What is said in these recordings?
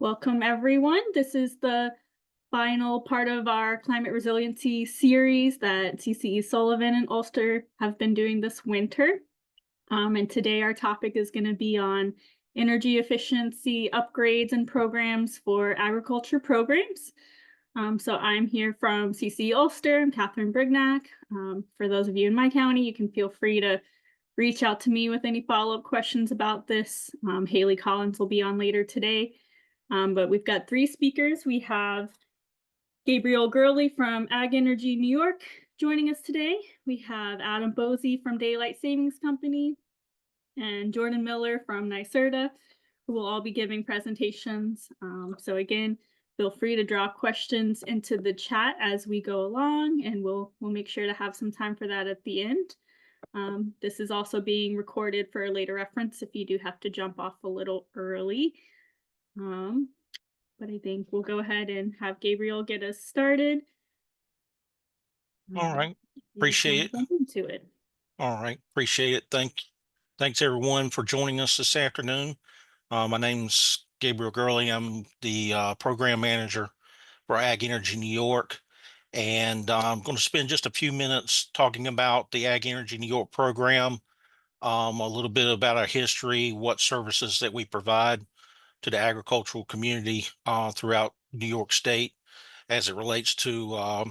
Welcome, everyone. This is the final part of our climate resiliency series that CCE Sullivan and Ulster have been doing this winter. And today our topic is going to be on energy efficiency upgrades and programs for agriculture programs. So I'm here from CCE Ulster. I'm Catherine Brignac. For those of you in my county, you can feel free to reach out to me with any follow-up questions about this. Haley Collins will be on later today. But we've got three speakers. We have Gabriel Gurley from Ag Energy New York joining us today. We have Adam Boese from Daylight Savings Company and Jordan Miller from NYSERDA, who will all be giving presentations. So again, feel free to drop questions into the chat as we go along, and we'll make sure to have some time for that at the end. This is also being recorded for later reference if you do have to jump off a little early. But I think we'll go ahead and have Gabriel get us started. All right. Appreciate it. Jump into it. All right. Appreciate it. Thanks everyone for joining us this afternoon. My name's Gabriel Gurley. I'm the program manager for Ag Energy New York. And I'm going to spend just a few minutes talking about the Ag Energy New York program, a little bit about our history, what services that we provide to the agricultural community throughout New York State as it relates to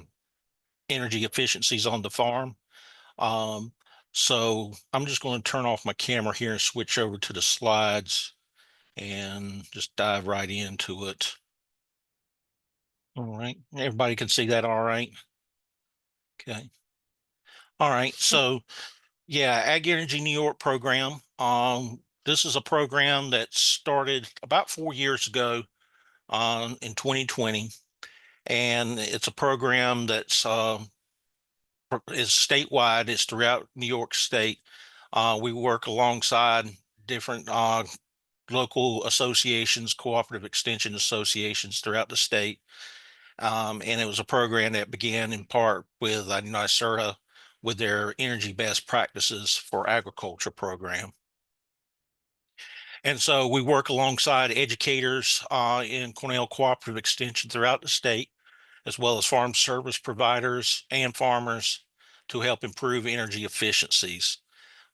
energy efficiencies on the farm. So I'm just going to turn off my camera here and switch over to the slides and just dive right into it. All right. Everybody can see that all right? Okay. All right. So yeah, Ag Energy New York program. This is a program that started about 4 years ago in 2020. And it's a program that's is statewide. It's throughout New York State. We work alongside different local associations, cooperative extension associations throughout the state. And it was a program that began in part with NYSERDA with their energy best practices for agriculture program. And so we work alongside educators in Cornell Cooperative Extension throughout the state, as well as farm service providers and farmers to help improve energy efficiencies.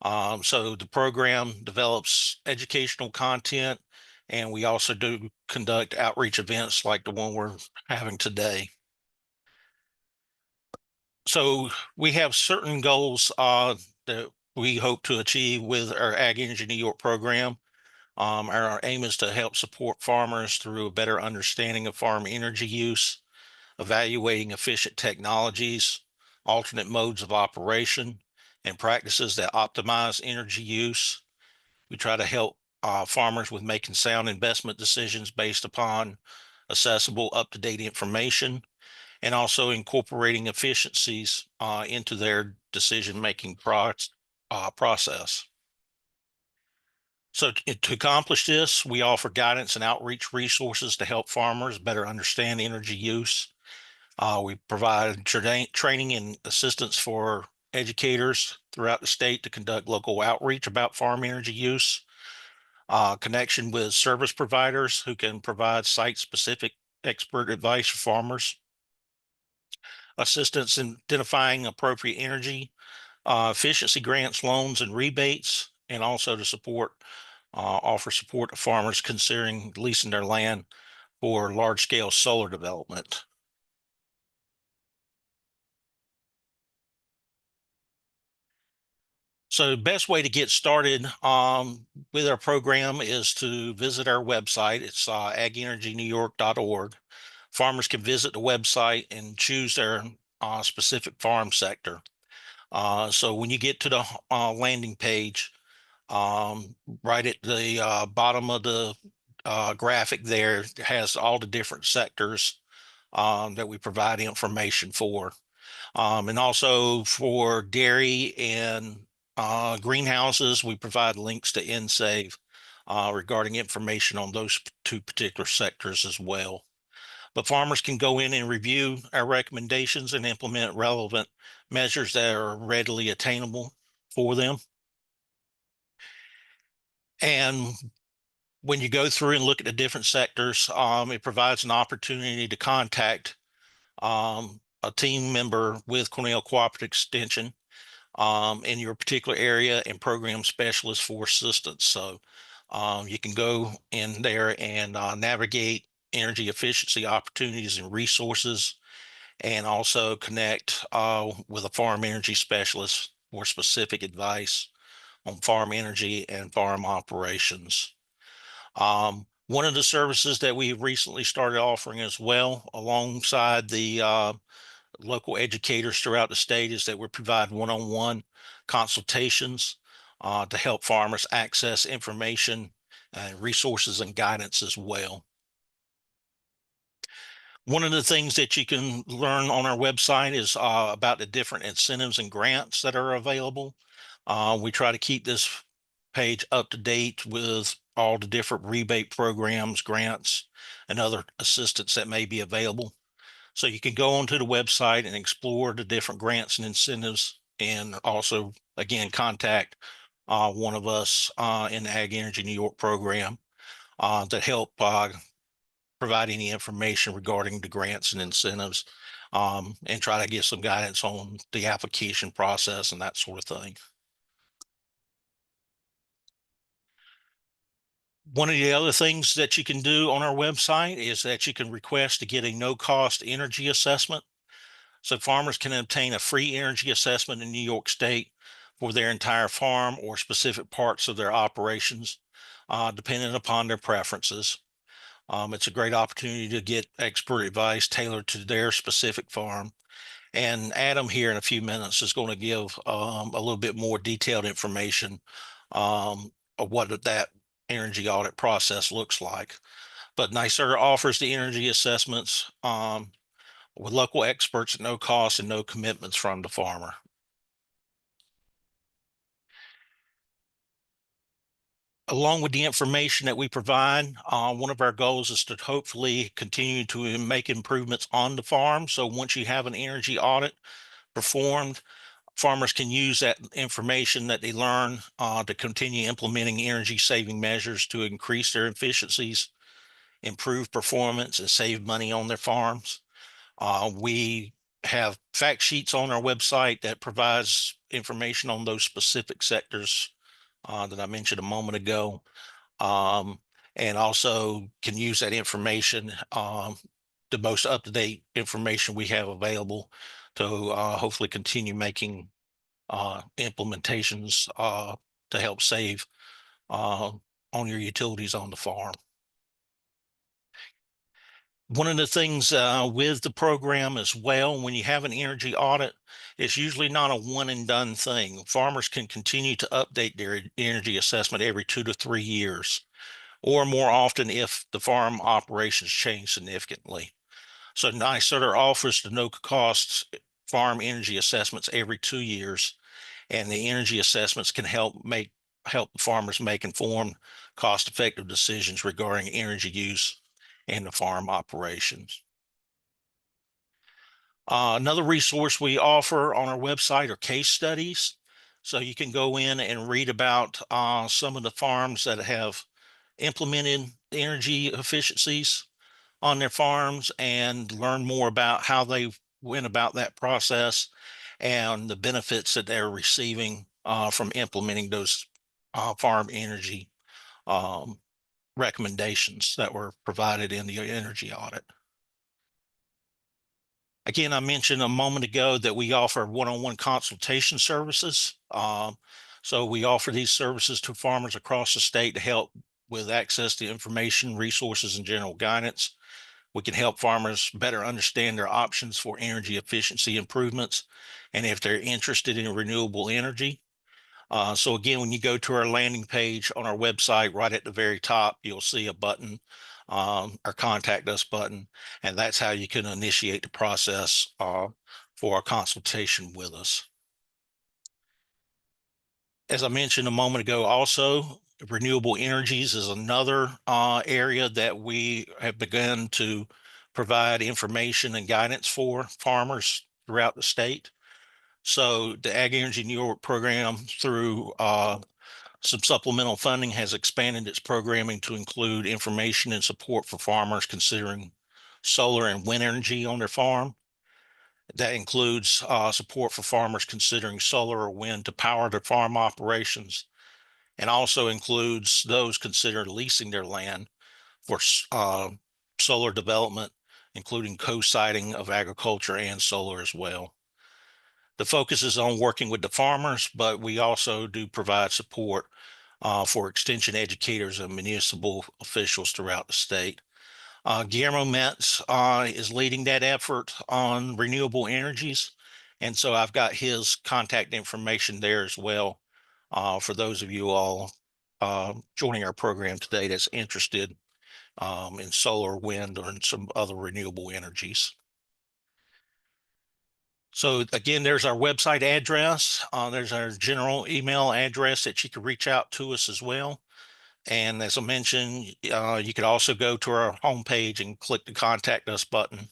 So the program develops educational content, and we also do conduct outreach events like the one we're having today. So we have certain goals that we hope to achieve with our Ag Energy New York program. Our aim is to help support farmers through a better understanding of farm energy use, evaluating efficient technologies, alternate modes of operation, and practices that optimize energy use. We try to help farmers with making sound investment decisions based upon accessible, up-to-date information, and also incorporating efficiencies into their decision-making process. So to accomplish this, we offer guidance and outreach resources to help farmers better understand energy use. We provide training and assistance for educators throughout the state to conduct local outreach about farm energy use, connection with service providers who can provide site-specific expert advice for farmers, assistance in identifying appropriate energy, efficiency grants, loans, and rebates, and also to offer support to farmers considering leasing their land for large-scale solar development. So the best way to get started with our program is to visit our website. It's agenergynewyork.org. Farmers can visit the website and choose their specific farm sector. So when you get to the landing page, right at the bottom of the graphic there, it has all the different sectors that we provide information for. And also for dairy and greenhouses, we provide links to EnSave regarding information on those two particular sectors as well. But farmers can go in and review our recommendations and implement relevant measures that are readily attainable for them. And When you go through and look at the different sectors, it provides an opportunity to contact a team member with Cornell Cooperative Extension in your particular area and program specialist for assistance. So you can go in there and navigate energy efficiency opportunities and resources, and also connect with a farm energy specialist for specific advice on farm energy and farm operations. One of the services that we recently started offering as well, alongside the local educators throughout the state, is that we provide one-on-one consultations to help farmers access information, resources, and guidance as well. One of the things that you can learn on our website is about the different incentives and grants that are available. We try to keep this page up to date with all the different rebate programs, grants, and other assistance that may be available. So you can go onto the website and explore the different grants and incentives, and also, again, contact one of us in the Ag Energy New York program to help provide any information regarding the grants and incentives, and try to give some guidance on the application process and that sort of thing. One of the other things that you can do on our website is that you can request to get a no-cost energy assessment. So farmers can obtain a free energy assessment in New York State for their entire farm or specific parts of their operations, depending upon their preferences. It's a great opportunity to get expert advice tailored to their specific farm. And Adam here in a few minutes is going to give a little bit more detailed information of what that energy audit process looks like. But NYSERDA offers the energy assessments with local experts at no cost and no commitments from the farmer. Along with the information that we provide, one of our goals is to hopefully continue to make improvements on the farm. So once you have an energy audit performed, farmers can use that information that they learn to continue implementing energy saving measures to increase their efficiencies, improve performance, and save money on their farms. We have fact sheets on our website that provides information on those specific sectors that I mentioned a moment ago, um, and also can use that information, the most up-to-date information we have available, to hopefully continue making implementations to help save on your utilities on the farm. One of the things with the program as well, when you have an energy audit, it's usually not a one and done thing. Farmers can continue to update their energy assessment every 2 to 3 years, or more often if the farm operations change significantly. So NYSERDA offers the no cost farm energy assessments every 2 years, and the energy assessments can help farmers make informed, cost-effective decisions regarding energy use and the farm operations. Another resource we offer on our website are case studies. So you can go in and read about some of the farms that have implemented energy efficiencies on their farms and learn more about how they went about that process and the benefits that they're receiving from implementing those farm energy um, recommendations that were provided in the energy audit. Again, I mentioned a moment ago that we offer one-on-one consultation services. So we offer these services to farmers across the state to help with access to information, resources, and general guidance. We can help farmers better understand their options for energy efficiency improvements, and if they're interested in renewable energy. So again, when you go to our landing page on our website, right at the very top, you'll see a button, our contact us button, and that's how you can initiate the process for a consultation with us. As I mentioned a moment ago, also, renewable energies is another area that we have begun to provide information and guidance for farmers throughout the state. So the Ag Energy New York program, through Some supplemental funding has expanded its programming to include information and support for farmers considering solar and wind energy on their farm. That includes support for farmers considering solar or wind to power their farm operations, and also includes those considering leasing their land for solar development, including co-siting of agriculture and solar as well. The focus is on working with the farmers, but we also do provide support for extension educators and municipal officials throughout the state. Guillermo Metz is leading that effort on renewable energies. And so I've got his contact information there as well for those of you all joining our program today that's interested in solar, wind, or in some other renewable energies. So again, there's our website address. There's our general email address that you can reach out to us as well. And as I mentioned, you could also go to our homepage and click the contact us button,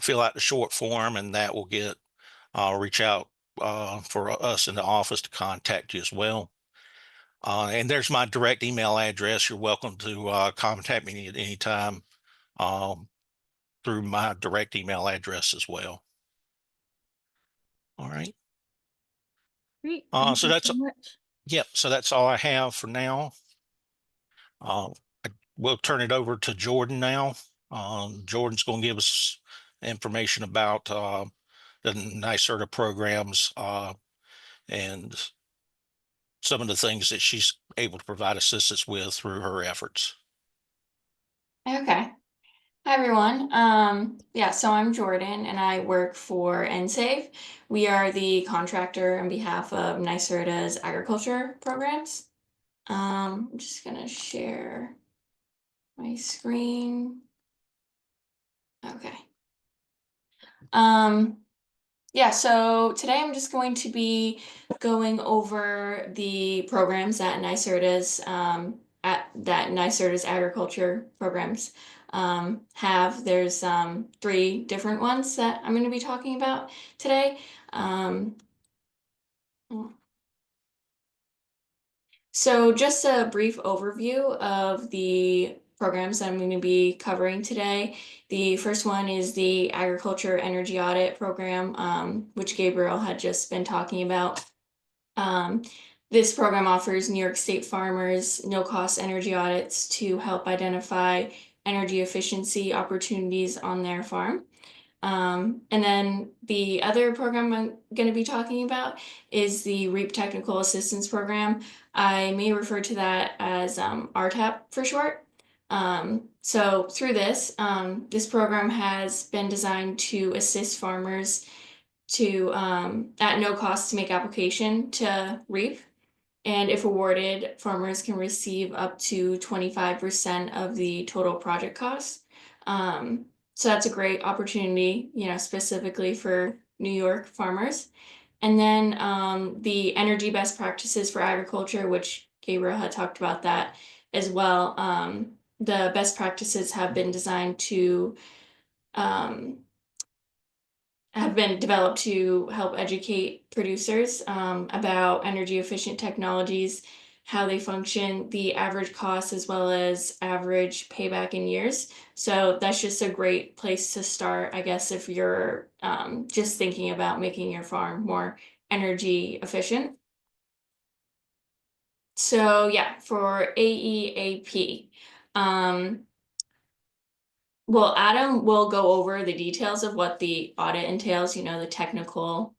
fill out the short form, and that will get reach out for us in the office to contact you as well. And there's my direct email address. You're welcome to contact me at any time through my direct email address as well. All right. Great. So Thank you that's so much. Yep. So that's all I have for now. We'll turn it over to Jordan now. Jordan's going to give us information about the NYSERDA programs and some of the things that she's able to provide assistance with through her efforts. Okay. Hi, everyone. Yeah, so I'm Jordan and I work for EnSave. We are the contractor on behalf of NYSERDA's agriculture programs. I'm just gonna share my screen. Okay. Yeah, so today I'm just going to be going over the programs that NYSERDA's agriculture programs have. There's 3 different ones that I'm going to be talking about today. So just a brief overview of the programs that I'm going to be covering today. The first one is the Agriculture Energy Audit Program, which Gabriel had just been talking about. This program offers New York State farmers no-cost energy audits to help identify energy efficiency opportunities on their farm. And then the other program I'm going to be talking about is the REAP Technical Assistance Program. I may refer to that as RTAP for short. So through this, this program has been designed to assist farmers to at no cost to make application to REAP. And if awarded, farmers can receive up to 25% of the total project cost. So that's a great opportunity, specifically for New York farmers. And then the energy best practices for agriculture, which Gabriel had talked about that as well. The best practices have been designed to have been developed to help educate producers about energy efficient technologies, how they function, the average cost, as well as average payback in years. So that's just a great place to start, I guess, if you're just thinking about making your farm more energy efficient. So yeah, for AEAP, well, Adam will go over the details of what the audit entails, the technical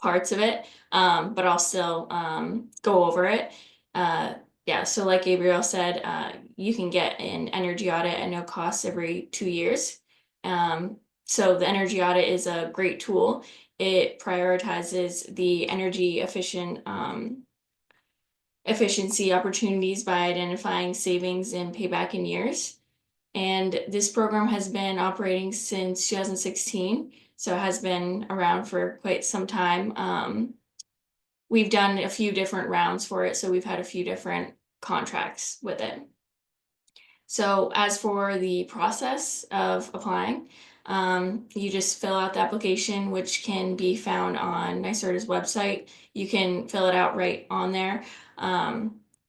parts of it, but I'll still go over it. Yeah, so like Gabriel said, you can get an energy audit at no cost every 2 years. So the energy audit is a great tool. It prioritizes the energy efficiency opportunities by identifying savings and payback in years. And this program has been operating since 2016, so it has been around for quite some time. We've done a few different rounds for it, so we've had a few different contracts with it. So as for the process of applying, you just fill out the application, which can be found on NYSERDA's website. You can fill it out right on there.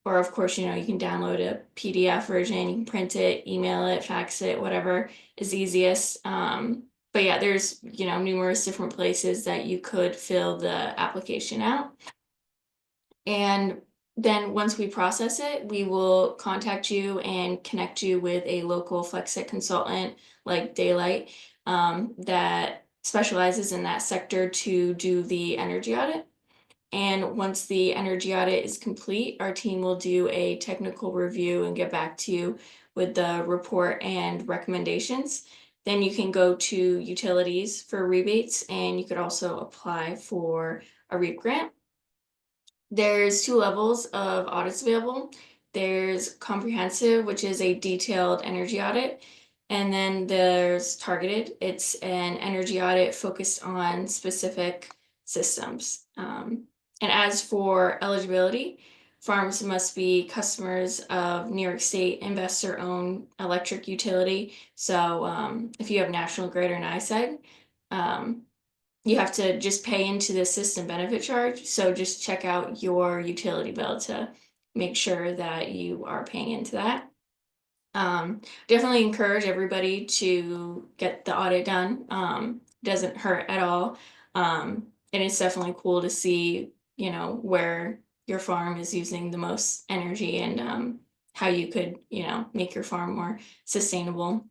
or of course, you can download a PDF version, you can print it, email it, fax it, whatever is easiest. But yeah, there's, numerous different places that you could fill the application out. And then once we process it, we will contact you and connect you with a local FlexIt consultant like Daylight that specializes in that sector to do the energy audit. And once the energy audit is complete, our team will do a technical review and get back to you with the report and recommendations. Then you can go to utilities for rebates, and you could also apply for a REAP grant. There's 2 levels of audits available. There's comprehensive, which is a detailed energy audit. And then there's targeted. It's an energy audit focused on specific systems. And as for eligibility, farms must be customers of New York State investor-owned electric utility. So if you have National Grid or NYSEG, you have to just pay into the system benefit charge. So just check out your utility bill to make sure that you are paying into that. Definitely encourage everybody to get the audit done. Doesn't hurt at all. And it's definitely cool to see, where your farm is using the most energy and how you could, make your farm more sustainable.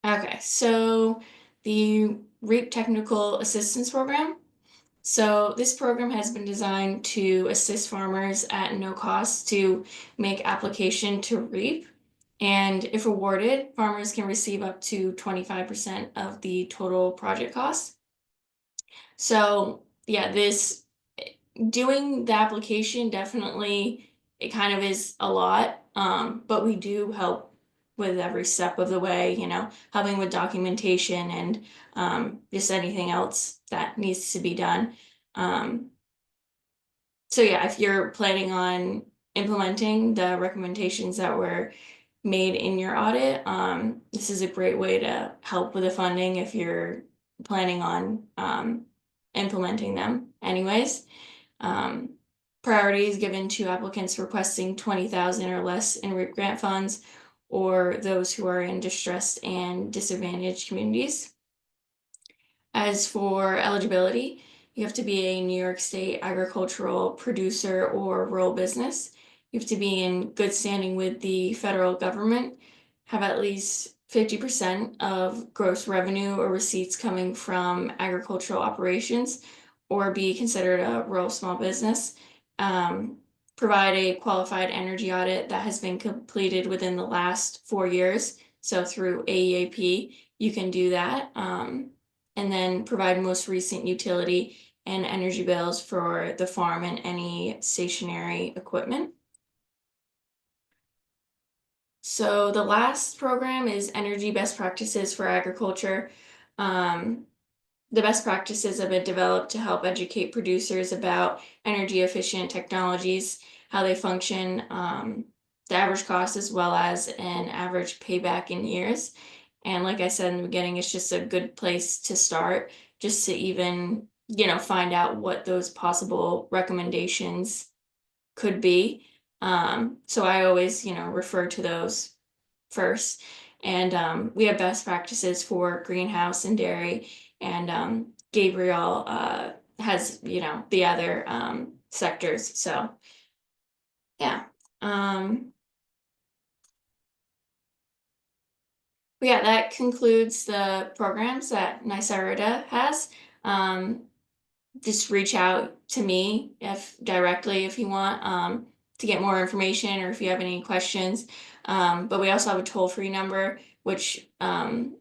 Okay, so the REAP Technical Assistance Program. So this program has been designed to assist farmers at no cost to make application to REAP. And if awarded, farmers can receive up to 25% of the total project cost. So yeah, doing the application definitely, it kind of is a lot, but we do help with every step of the way, helping with documentation and just anything else that needs to be done. So yeah, if you're planning on implementing the recommendations that were made in your audit, this is a great way to help with the funding if you're planning on implementing them anyways. Priority is given to applicants requesting 20,000 or less in REAP grant funds, or those who are in distressed and disadvantaged communities. As for eligibility, you have to be a New York State agricultural producer or rural business. You have to be in good standing with the federal government, have at least 50% of gross revenue or receipts coming from agricultural operations, or be considered a rural small business. Provide a qualified energy audit that has been completed within the last 4 years. So through AEAP, you can do that. And then provide most recent utility and energy bills for the farm and any stationary equipment. So the last program is Energy Best Practices for Agriculture. The best practices have been developed to help educate producers about energy efficient technologies, how they function, the average cost, as well as an average payback in years. And like I said in the beginning, it's just a good place to start, just to even, find out what those possible recommendations could be. So I always, refer to those first. And we have best practices for greenhouse and dairy, and Gabriel has, the other sectors. So yeah. But yeah, that concludes the programs that NYSERDA has. Just reach out to me directly if you want to get more information, or if you have any questions. But we also have a toll-free number, which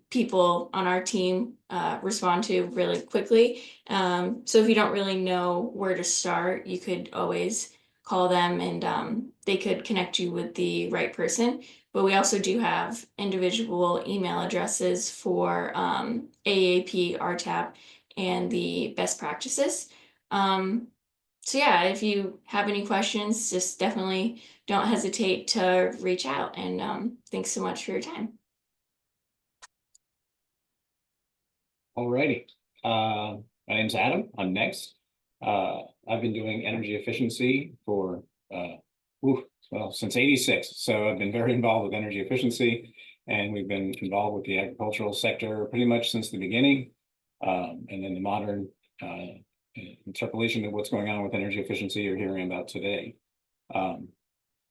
people on our team respond to really quickly. So if you don't really know where to start, you could always call them, and they could connect you with the right person. But we also do have individual email addresses for AAP, RTAP, and the best practices. So yeah, if you have any questions, just definitely don't hesitate to reach out, and thanks so much for your time. Alrighty, my name's Adam. I'm next. I've been doing energy efficiency for, well, since '86. So I've been very involved with energy efficiency, and we've been involved with the agricultural sector pretty much since the beginning. And then the modern interpolation of what's going on with energy efficiency you're hearing about today.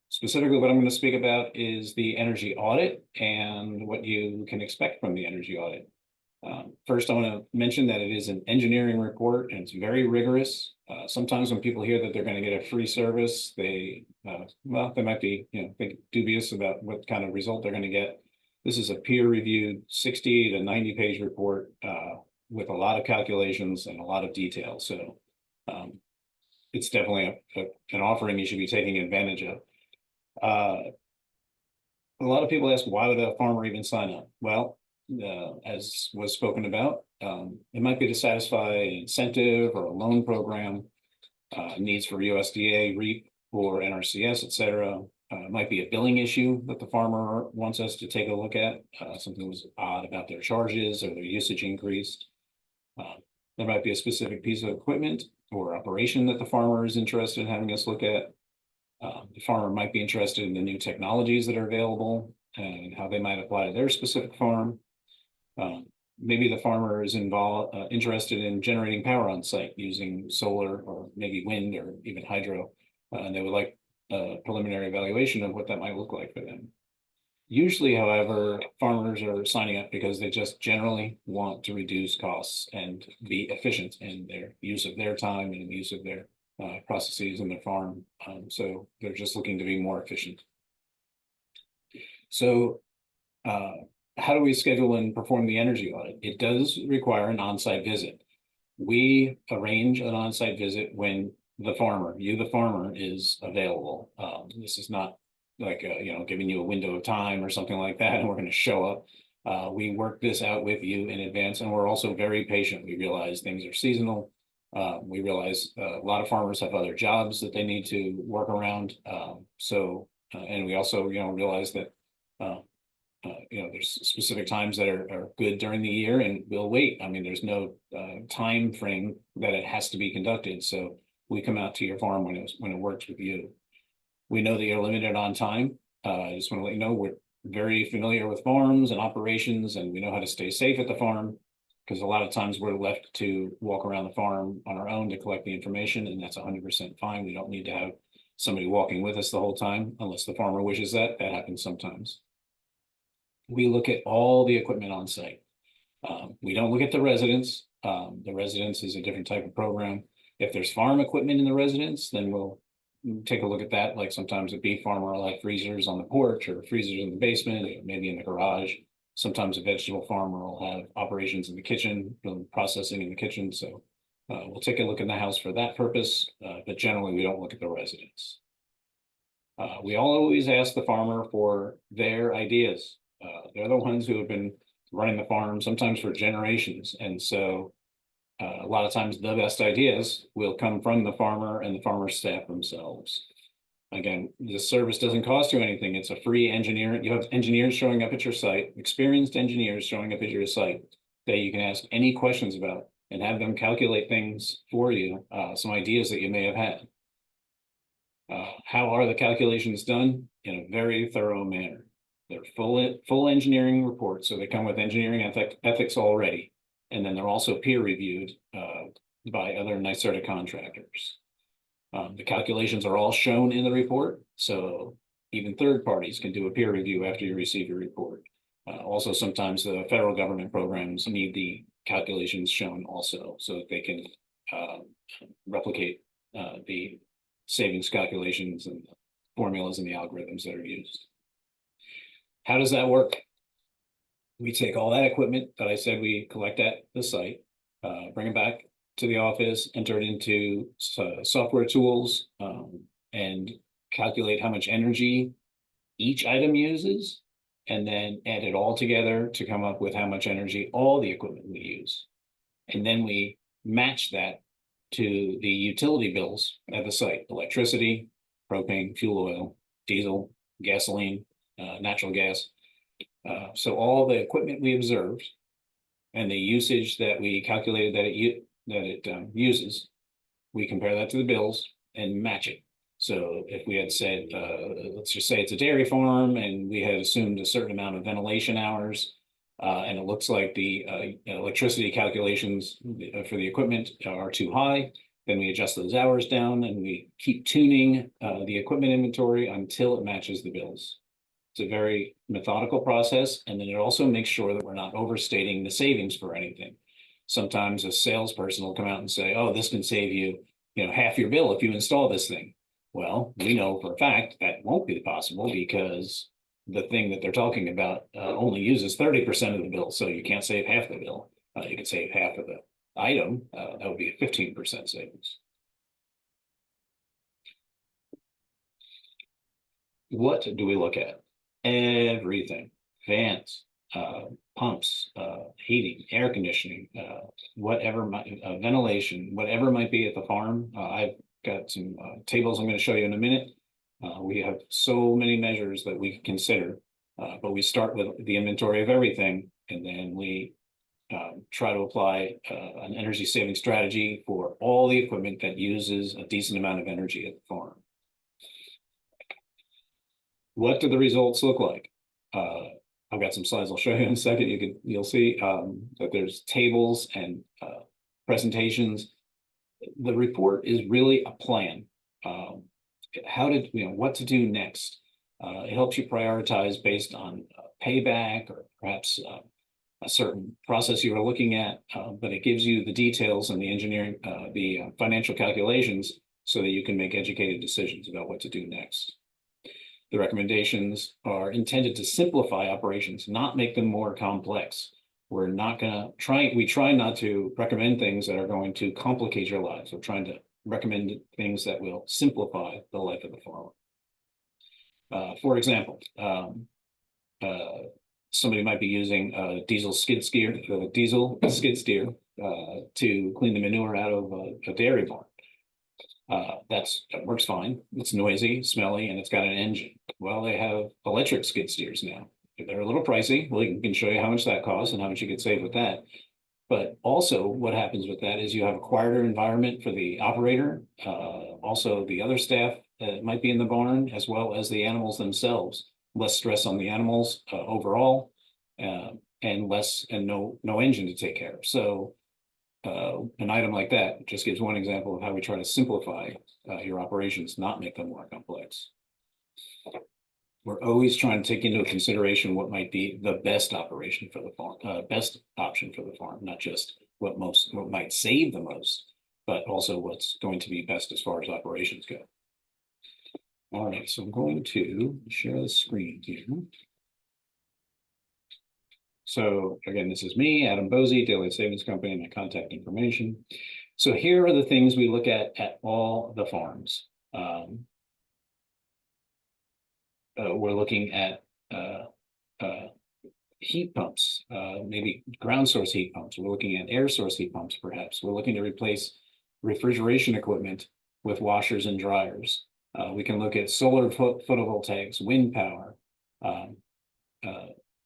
Specifically, what I'm going to speak about is the energy audit and what you can expect from the energy audit. First, I want to mention that it is an engineering report and it's very rigorous. Sometimes when people hear that they're going to get a free service, they might be, dubious about what kind of result they're going to get. This is a peer-reviewed 60 to 90-page report with a lot of calculations and a lot of detail. So it's definitely an offering you should be taking advantage of. A lot of people ask, why would a farmer even sign up? Well, as was spoken about, it might be to satisfy an incentive or a loan program, needs for USDA, REAP, or NRCS, etc. It might be a billing issue that the farmer wants us to take a look at. Something was odd about their charges or their usage increased. There might be a specific piece of equipment or operation that the farmer is interested in having us look at. The farmer might be interested in the new technologies that are available and how they might apply to their specific farm. Maybe the farmer is interested in generating power on site using solar or maybe wind or even hydro, and they would like a preliminary evaluation of what that might look like for them. Usually, however, farmers are signing up because they just generally want to reduce costs and be efficient in their use of their time and use of their processes in their farm. So they're just looking to be more efficient. So how do we schedule and perform the energy audit? It does require an on-site visit. We arrange an on-site visit when the farmer, is available. This is not like, giving you a window of time or something like that, and we're going to show up. We work this out with you in advance, and we're also very patient. We realize things are seasonal. We realize a lot of farmers have other jobs that they need to work around. And we also, realize that, there's specific times that are good during the year, and we'll wait. I mean, there's no time frame that it has to be conducted. So we come out to your farm when it works with you. We know that you're limited on time. I just want to let you know we're very familiar with farms and operations, and we know how to stay safe at the farm, because a lot of times we're left to walk around the farm on our own to collect the information, and that's 100% fine. We don't need to have somebody walking with us the whole time unless the farmer wishes that. That happens sometimes. We look at all the equipment on site. We don't look at the residence. The residence is a different type of program. If there's farm equipment in the residence, then we'll take a look at that. Like sometimes a beef farmer will have freezers on the porch or freezers in the basement, or maybe in the garage. Sometimes a vegetable farmer will have operations in the kitchen, processing in the kitchen. So we'll take a look in the house for that purpose, but generally we don't look at the residence. We always ask the farmer for their ideas. They're the ones who have been running the farm sometimes for generations. And so a lot of times the best ideas will come from the farmer and the farmer's staff themselves. Again, this service doesn't cost you anything. It's a free engineer. You have engineers showing up at your site, experienced engineers showing up at your site that you can ask any questions about and have them calculate things for you, some ideas that you may have had. How are the calculations done? In a very thorough manner. They're full engineering reports, so they come with engineering ethics already. And then they're also peer reviewed by other NYSERDA contractors. The calculations are all shown in the report, so even third parties can do a peer review after you receive your report. Also, sometimes the federal government programs need the calculations shown also, so that they can replicate the savings calculations and the formulas and the algorithms that are used. How does that work? We take all that equipment that I said we collect at the site, bring it back to the office, enter it into software tools, and calculate how much energy each item uses, and then add it all together to come up with how much energy all the equipment we use. And then we match that to the utility bills at the site: electricity, propane, fuel oil, diesel, gasoline, natural gas. So all the equipment we observed and the usage that we calculated that it uses, we compare that to the bills and match it. So if we had said, let's just say it's a dairy farm and we had assumed a certain amount of ventilation hours, and it looks like the electricity calculations for the equipment are too high, then we adjust those hours down and we keep tuning the equipment inventory until it matches the bills. It's a very methodical process, and then it also makes sure that we're not overstating the savings for anything. Sometimes a salesperson will come out and say, oh, this can save you, half your bill if you install this thing. Well, we know for a fact that won't be possible because the thing that they're talking about only uses 30% of the bill. So you can't save half the bill. You can save half of the item. That would be a 15% savings. What do we look at? Everything. Fans, pumps, heating, air conditioning, whatever, ventilation, whatever might be at the farm. I've got some tables I'm going to show you in a minute. We have so many measures that we consider, but we start with the inventory of everything, and then we try to apply an energy saving strategy for all the equipment that uses a decent amount of energy at the farm. What do the results look like? I've got some slides I'll show you in a second. You'll see that there's tables and presentations. The report is really a plan. What to do next. It helps you prioritize based on payback or perhaps a certain process you are looking at, but it gives you the details and the engineering, the financial calculations so that you can make educated decisions about what to do next. The recommendations are intended to simplify operations, not make them more complex. We're not going to try, we try not to recommend things that are going to complicate your lives. We're trying to recommend things that will simplify the life of the farmer. For example, somebody might be using a diesel skid steer to clean the manure out of a dairy barn. That works fine. It's noisy, smelly, and it's got an engine. Well, they have electric skid steers now. They're a little pricey. We can show you how much that costs and how much you could save with that. But also what happens with that is you have a quieter environment for the operator, also the other staff that might be in the barn, as well as the animals themselves. Less stress on the animals overall, and no engine to take care of. So an item like that just gives one example of how we try to simplify your operations, not make them more complex. We're always trying to take into consideration what might be the best operation for the farm, best option for the farm, not just what might save the most, but also what's going to be best as far as operations go. All right, so I'm going to share the screen here. So again, this is me, Adam Boese, Daily Savings Company, and my contact information. So here are the things we look at all the farms. We're looking at heat pumps, maybe ground source heat pumps. We're looking at air source heat pumps, perhaps. We're looking to replace refrigeration equipment with washers and dryers. We can look at solar photovoltaics, wind power,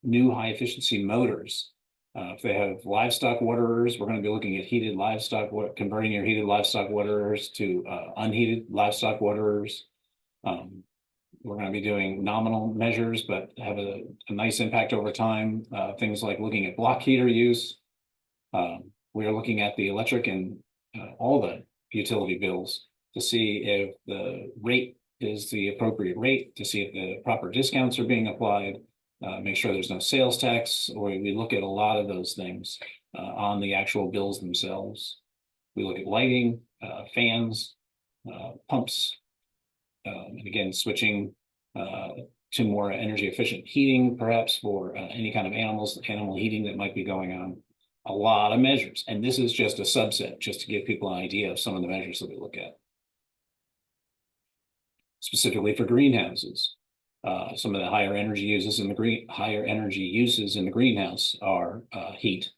new high efficiency motors. If they have livestock waterers, we're going to be looking at heated livestock, converting your heated livestock waterers to unheated livestock waterers. We're going to be doing nominal measures, but have a nice impact over time. Things like looking at block heater use. We are looking at the electric and all the utility bills to see if the rate is the appropriate rate, to see if the proper discounts are being applied, make sure there's no sales tax, or we look at a lot of those things on the actual bills themselves. We look at lighting, fans, pumps, and again, switching to more energy efficient heating, perhaps for any kind of animal heating that might be going on. A lot of measures. And this is just a subset, just to give people an idea of some of the measures that we look at. Specifically for greenhouses, some of the higher energy uses in the greenhouse are heat,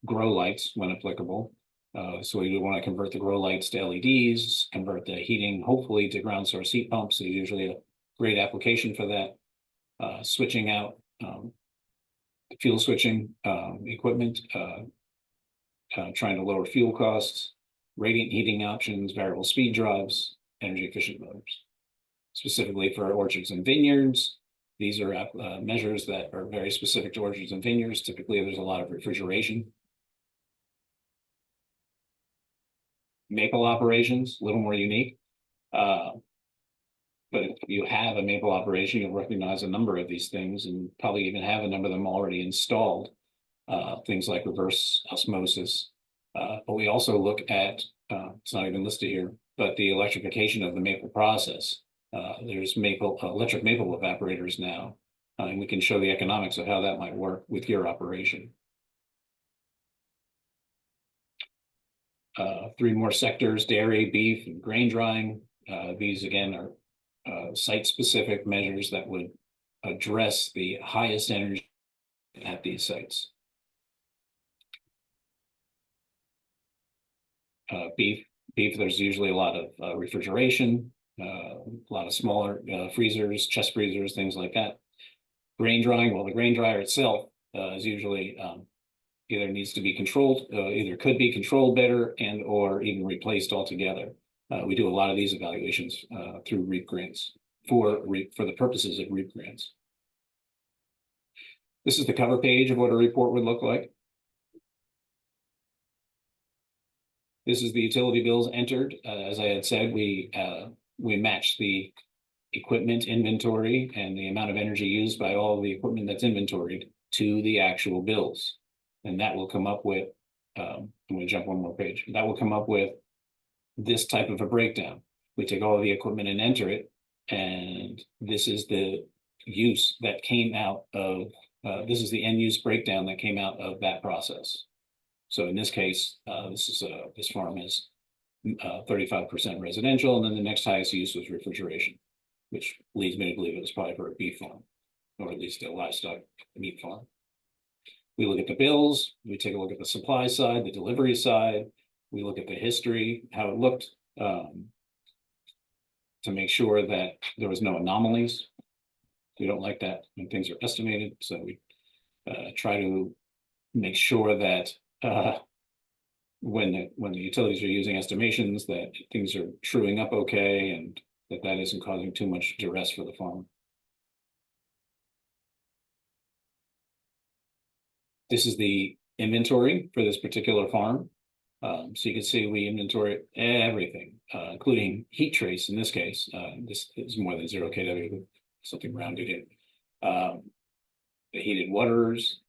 grow lights when applicable. So we want to convert the grow lights to LEDs, convert the heating hopefully to ground source heat pumps. So usually a great application for that. Switching out fuel switching equipment, trying to lower fuel costs. radiant heating options, variable speed drives, energy efficient motors. Specifically for orchards and vineyards, these are measures that are very specific to orchards and vineyards. Typically, there's a lot of refrigeration. Maple operations, a little more unique. But if you have a maple operation, you'll recognize a number of these things and probably even have a number of them already installed. Things like reverse osmosis. But we also look at, it's not even listed here, but the electrification of the maple process. There's electric maple evaporators now, and we can show the economics of how that might work with your operation. 3 more sectors: dairy, beef, and grain drying. These again are site-specific measures that would address the highest energy at these sites. Beef, there's usually a lot of refrigeration, a lot of smaller freezers, chest freezers, things like that. Grain drying, well, the grain dryer itself is usually either needs to be controlled, either could be controlled better and or even replaced altogether. We do a lot of these evaluations through REAP grants for the purposes of REAP grants. This is the cover page of what a report would look like. This is the utility bills entered. As I had said, we match the equipment inventory and the amount of energy used by all the equipment that's inventoried to the actual bills. And that will come up with, I'm going to jump one more page. That will come up with this type of a breakdown. We take all of the equipment and enter it. And this is the use that came out of, this is the end use breakdown that came out of that process. So in this case, this farm is 35% residential, and then the next highest use was refrigeration, which leads me to believe it was probably for a beef farm, or at least a livestock meat farm. We look at the bills, we take a look at the supply side, the delivery side, we look at the history, how it looked, to make sure that there was no anomalies. We don't like that when things are estimated, so we try to make sure that when the utilities are using estimations, that things are truing up okay, and that isn't causing too much duress for the farm. This is the inventory for this particular farm. So you can see we inventory everything, including heat trace in this case. This is more than 0 kW, something rounded in. The heated waters,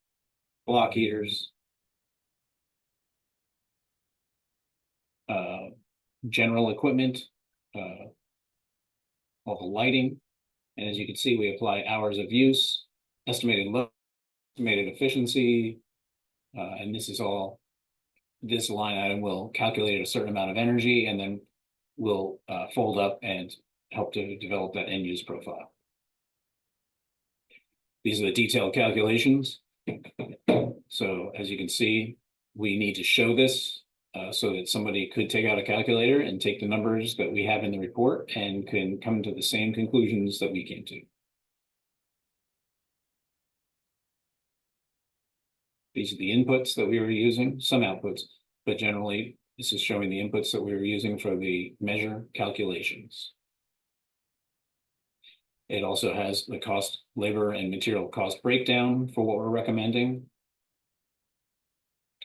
block heaters, general equipment, all the lighting. And as you can see, we apply hours of use, estimated load, estimated efficiency, and this line item will calculate a certain amount of energy and then will fold up and help to develop that end use profile. These are the detailed calculations. So as you can see, we need to show this so that somebody could take out a calculator and take the numbers that we have in the report and can come to the same conclusions that we came to. These are the inputs that we were using, some outputs, but generally this is showing the inputs that we were using for the measure calculations. It also has the cost, labor, and material cost breakdown for what we're recommending.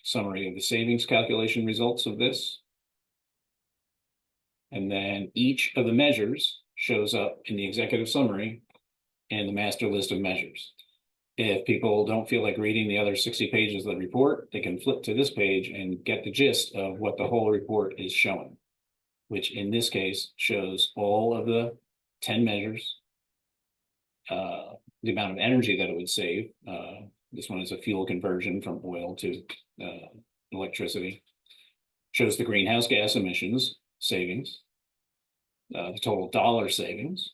Summary of the savings calculation results of this. And then each of the measures shows up in the executive summary and the master list of measures. If people don't feel like reading the other 60 pages of the report, they can flip to this page and get the gist of what the whole report is showing, which in this case shows all of the 10 measures, the amount of energy that it would save. This one is a fuel conversion from oil to electricity. Shows the greenhouse gas emissions savings, the total dollar savings,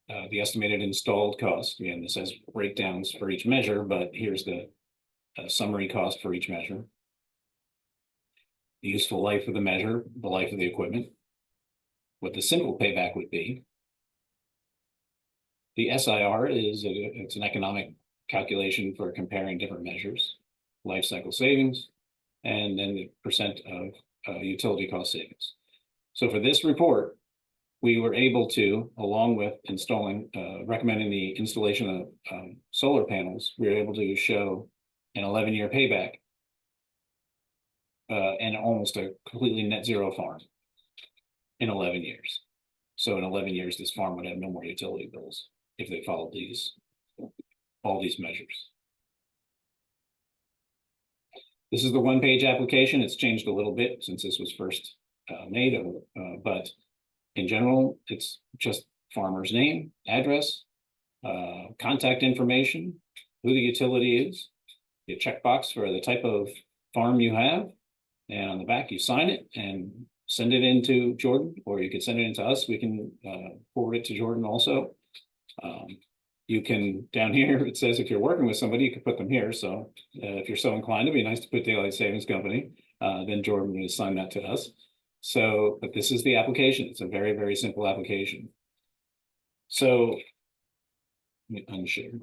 the estimated installed cost. Again, this has breakdowns for each measure, but here's the summary cost for each measure. The useful life of the measure, the life of the equipment, what the simple payback would be. The SIR it's an economic calculation for comparing different measures, life cycle savings, and then the percent of utility cost savings. So for this report, we were able to, along with recommending the installation of solar panels, we were able to show an 11-year payback and almost a completely net zero farm in 11 years. So in 11 years, this farm would have no more utility bills if they followed all these measures. This is the one-page application. It's changed a little bit since this was first made, but in general, it's just farmer's name, address, contact information, who the utility is, your checkbox for the type of farm you have, and on the back you sign it and send it into Jordan, or you could send it into us. We can forward it to Jordan also. You can, down here, it says if you're working with somebody, you can put them here. So if you're so inclined, it'd be nice to put Daylight Savings Company, then Jordan will assign that to us. So, but this is the application. It's a very, very simple application. So, let me unshare.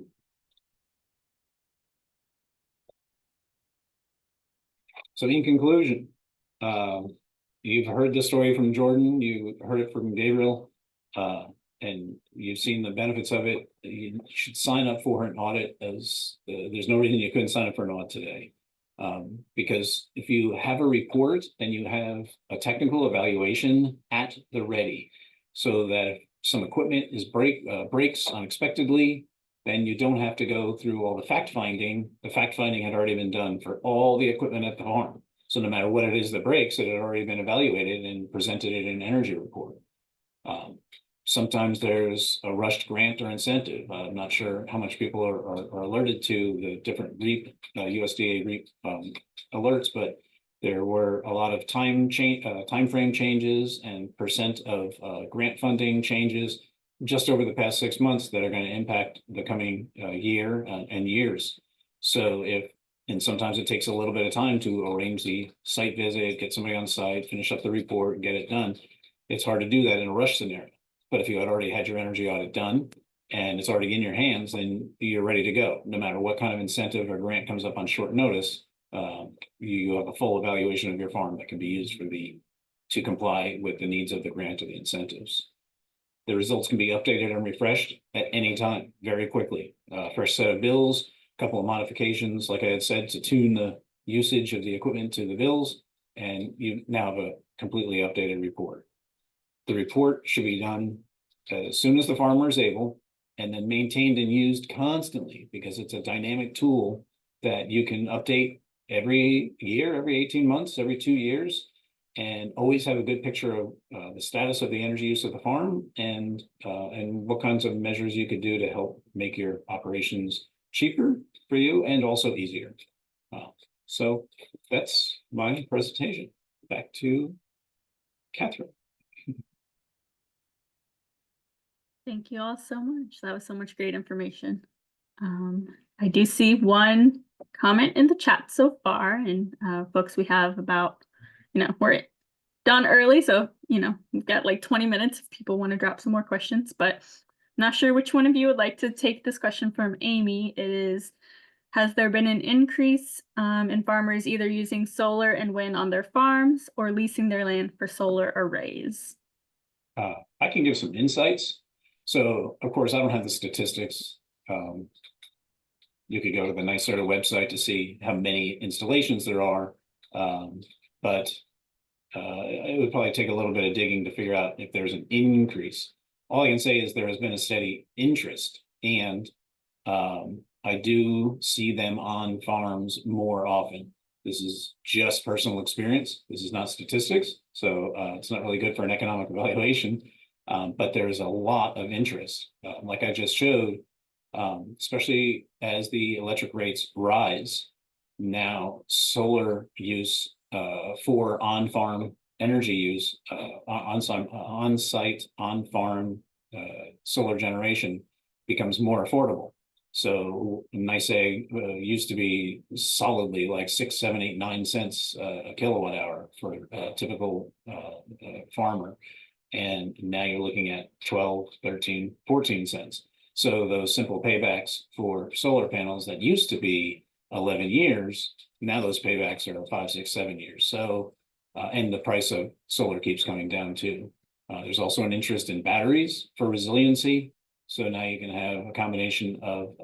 So in conclusion, you've heard the story from Jordan, you heard it from Gabriel, and you've seen the benefits of it. You should sign up for an audit, as there's no reason you couldn't sign up for an audit today. Because if you have a report, then you have a technical evaluation at the ready, so that if some equipment is breaks unexpectedly, then you don't have to go through all the fact finding. The fact finding had already been done for all the equipment at the farm. So no matter what it is that breaks, it had already been evaluated and presented in an energy report. Sometimes there's a rushed grant or incentive. I'm not sure how much people are alerted to the different REAP, USDA REAP alerts, but there were a lot of time frame changes and percent of grant funding changes just over the past 6 months that are going to impact the coming year and years. So and sometimes it takes a little bit of time to arrange the site visit, get somebody on site, finish up the report, get it done. It's hard to do that in a rush scenario. But if you had already had your energy audit done and it's already in your hands, then you're ready to go. No matter what kind of incentive or grant comes up on short notice, you have a full evaluation of your farm that can be used to comply with the needs of the grant or the incentives. The results can be updated and refreshed at any time, very quickly. Fresh set of bills, a couple of modifications, like I had said, to tune the usage of the equipment to the bills, and you now have a completely updated report. The report should be done as soon as the farmer is able, and then maintained and used constantly, because it's a dynamic tool that you can update every year, every 18 months, every 2 years, and always have a good picture of the status of the energy use of the farm and what kinds of measures you could do to help make your operations cheaper for you and also easier. So that's my presentation. Back to Catherine. Thank you all so much. That was so much great information. I do see one comment in the chat so far, and folks, we have about, we're done early, so we've got like 20 minutes if people want to drop some more questions, but not sure which one of you would like to take this question from Amy. It is, has there been an increase in farmers either using solar and wind on their farms or leasing their land for solar arrays? I can give some insights. So, of course, I don't have the statistics. You could go to the NYSERDA website to see how many installations there are, but it would probably take a little bit of digging to figure out if there's an increase. All I can say is there has been a steady interest, and I do see them on farms more often. This is just personal experience. This is not statistics, so it's not really good for an economic evaluation. But there's a lot of interest, like I just showed, especially as the electric rates rise. Now, solar use for on-farm energy use, on-site, on-farm solar generation becomes more affordable. So NYSEG used to be solidly like 6, 7, 8, 9 cents a kilowatt hour for a typical farmer. And now you're looking at 12, 13, 14 cents. So those simple paybacks for solar panels that used to be 11 years, now those paybacks are 5, 6, 7 years. So And the price of solar keeps coming down too. There's also an interest in batteries for resiliency. So now you can have a combination of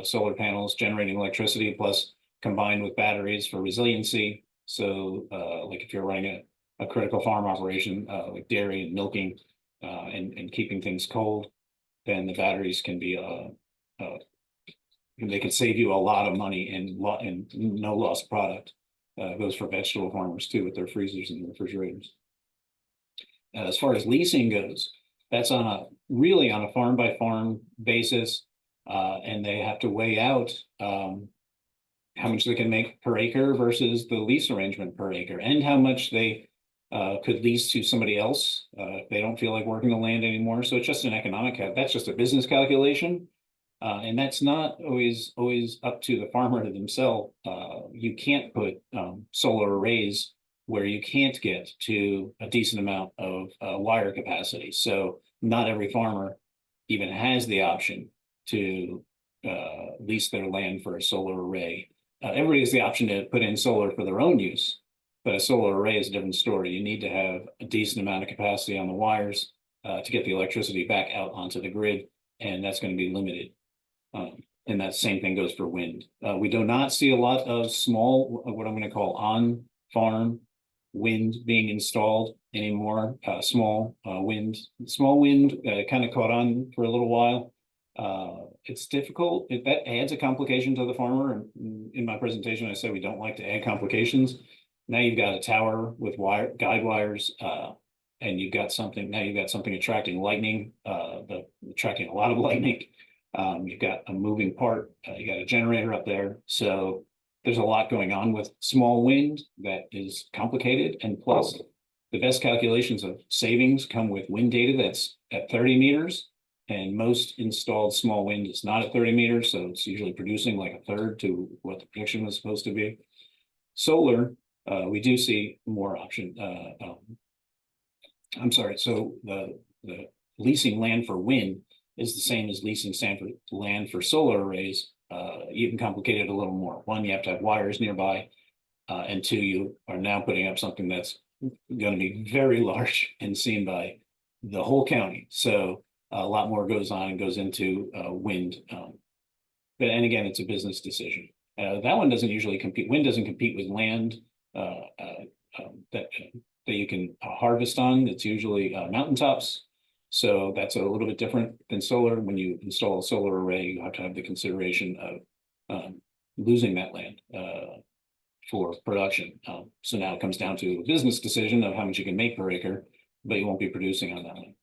solar panels generating electricity plus combined with batteries for resiliency. So like if you're running a critical farm operation like dairy and milking and keeping things cold, then the batteries can be they can save you a lot of money and no lost product. Goes for vegetable farmers too with their freezers and refrigerators. As far as leasing goes, that's really on a farm by farm basis, and they have to weigh out how much they can make per acre versus the lease arrangement per acre, and how much they could lease to somebody else if they don't feel like working the land anymore. So it's just an economic that's just a business calculation. And that's not always up to the farmer themselves. You can't put solar arrays where you can't get to a decent amount of wire capacity. So not every farmer even has the option to lease their land for a solar array. Everybody has the option to put in solar for their own use, but a solar array is a different story. You need to have a decent amount of capacity on the wires to get the electricity back out onto the grid, and that's going to be limited. And that same thing goes for wind. We do not see a lot of small, what I'm going to call on-farm wind being installed anymore. Small wind kind of caught on for a little while. It's difficult. That adds a complication to the farmer. And in my presentation, I said we don't like to add complications. Now you've got a tower with guide wires, and you've got something. Now you've got something attracting lightning, attracting a lot of lightning. You've got a moving part, you got a generator up there. So there's a lot going on with small wind that is complicated. And plus the best calculations of savings come with wind data that's at 30 meters. And most installed small wind is not at 30 meters. So it's usually producing like a third to what the prediction was supposed to be. Solar, we do see more option. I'm sorry. So the leasing land for wind is the same as leasing land for solar arrays, even complicated a little more. One, you have to have wires nearby, and two, you are now putting up something that's going to be very large and seen by the whole county. So a lot more goes on and goes into wind. And again, it's a business decision. That one doesn't usually compete. Wind doesn't compete with land that you can harvest on. It's usually mountaintops. So that's a little bit different than solar. When you install a solar array, you have to have the consideration of losing that land for production. So now it comes down to a business decision of how much you can make per acre, but you won't be producing on that land.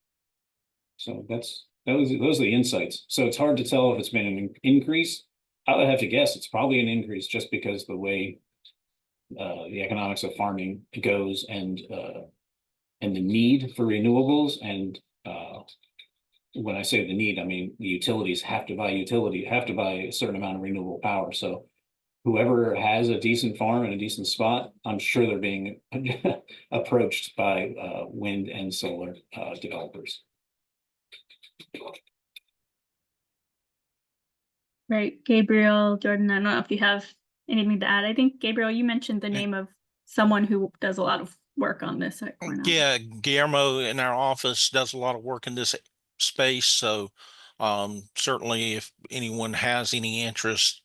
So those are the insights. So it's hard to tell if it's been an increase. I would have to guess it's probably an increase just because the way the economics of farming goes and the need for renewables. And when I say the need, I mean the utilities have to buy a certain amount of renewable power. So whoever has a decent farm and a decent spot, I'm sure they're being approached by wind and solar developers. Right, Gabriel, Jordan, I don't know if you have anything to add. I think, Gabriel, you mentioned the name of someone who does a lot of work on this at Cornell. Yeah, Guillermo in our office does a lot of work in this space. So certainly if anyone has any interest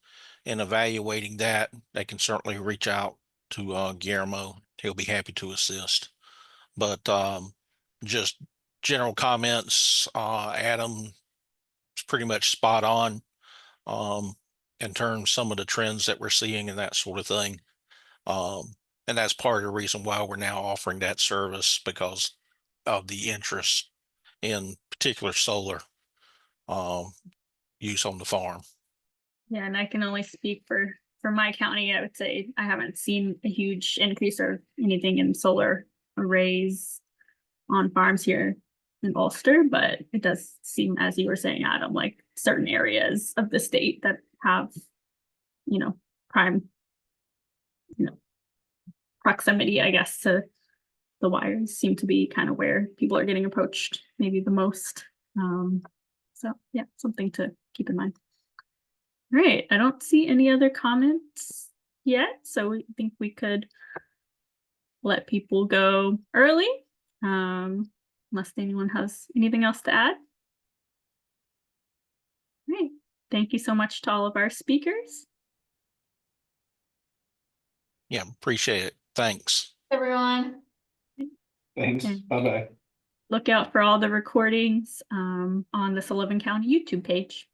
in evaluating that, they can certainly reach out to Guillermo. He'll be happy to assist. But just general comments, Adam is pretty much spot on in terms of some of the trends that we're seeing and that sort of thing. And that's part of the reason why we're now offering that service, because of the interest in particular solar use on the farm. Yeah, and I can only speak for my county. I would say I haven't seen a huge increase or anything in solar arrays on farms here in Ulster, but it does seem, as you were saying, Adam, like certain areas of the state that have, prime, proximity, I guess, to the wires seem to be kind of where people are getting approached maybe the most. So yeah, something to keep in mind. All right, I don't see any other comments yet, so we think we could let people go early, unless anyone has anything else to add. Great. Thank you so much to all of our speakers. Yeah, appreciate it. Thanks. Everyone. Thanks. Okay. Bye-bye. Look out for all the recordings on the Sullivan County YouTube page.